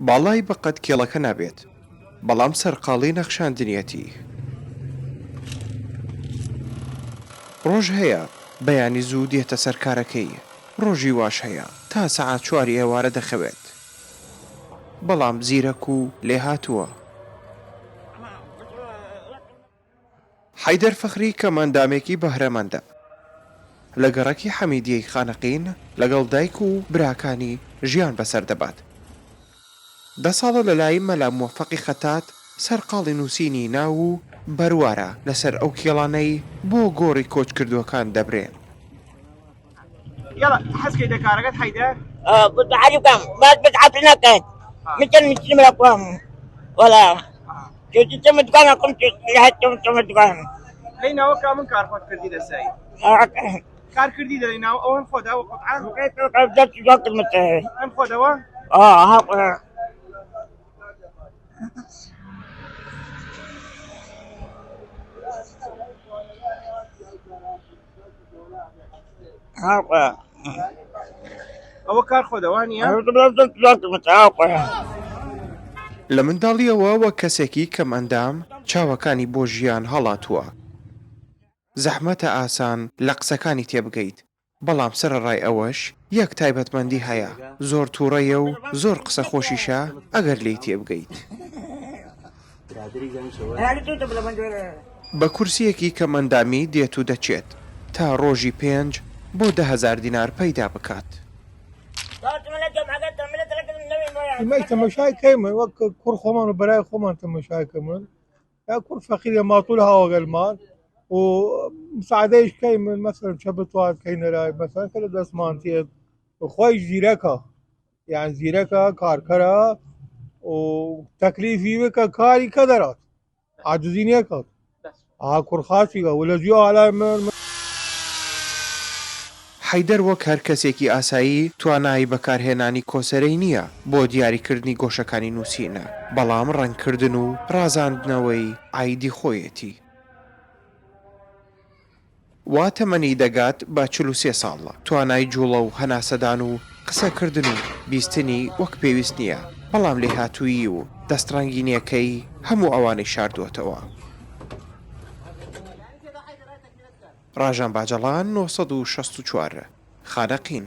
باڵای بەقەد کێڵەکە نابێت، بەڵام سەرقاڵی نەخشاندنیەتی. ڕۆژ هەیە بەیانی زوو دێتە سەرکارەکەی، ڕۆژی واش هەیە تا سەعات 4 ئێوارە دەخەوێت، بەڵام زیرەک و لێ هاتووە. حەیدەر فەخری کەماندامێکی بەهرەمەندە لە گەڕەکی حەمیدیەی خانەقین لەگەڵ دایک و براکانی ژیان بەسەر دەبات. 10 ساڵە لەلای مەلا موفەقی خەتات سەرقاڵی نووسینی ناو و بەروارە لەسەر ئەو کێڵانەی بۆ گۆڕی کۆچکردووەکان دەبرێن. يلا حسكي دكاركت حيدر. كنت عارفكم بس بتعرفنا كان مثل ملكم ولا شو تسمى دكان كنت لحد تسمى دكان لينا وكا من كارفات كردي دساي كار كردي لينا او هم خدها وقطعا بدأت وقت متى هم خدها ها او كار خدوانيا لە منداڵیەوە وە کەسێکی کەم ئەندام چاوەکانی بۆ ژیان هەڵاتووە. زەحمەتە ئاسان لە قسەکانی تێبگەیت، بەڵام سەرەڕای ئەوەش یەک تایبەتمەندی هەیە، زۆر تووڕەیە و زۆر قسە خۆشیشە ئەگەر لێی تێبگەیت. بە کورسیەکی کەمەندامی دێت و دەچێت تا ڕۆژی 5 بۆ 10,000 دینار پەیدا بکات. ما تماشای کەمن وەک کوڕ خۆمان و بەرای خۆمان تەماشاکەمن یا کوڕ فەقیرە ماتوول هاوەگەلمان و مساعدەیش کەیمن مەسەن چە بتوان کەینەرای مەسەن کە لە دەستمان تێت خۆی زیرەکە یان زیرەکە کارکەرە و تەکلیفی بکە کاری کە دەرات عاجزی نێکات کوڕخاسیگە و لە جوێ ئالای من حەیدەر وەک هەر کەسێکی ئاسایی توانایی بەکارهێنانی کۆسەرەی نییە بۆ دیاریکردنی گۆشەکانی نووسینە، بەڵام ڕەنگکردن و ڕازاندنەوەی ئایدی خۆیەتی. وا تەمەنی دەگات بە 43 ساڵە، توانای جوڵە و هەناسەدان و قسەکردن و بیستنی وەک پێویست نییە، بەڵام لێهاتوویی و دەستڕەنگینیەکەی هەموو ئەوانەی شاردووەتەوە. ڕاژان باجەڵان 964 خانەقین.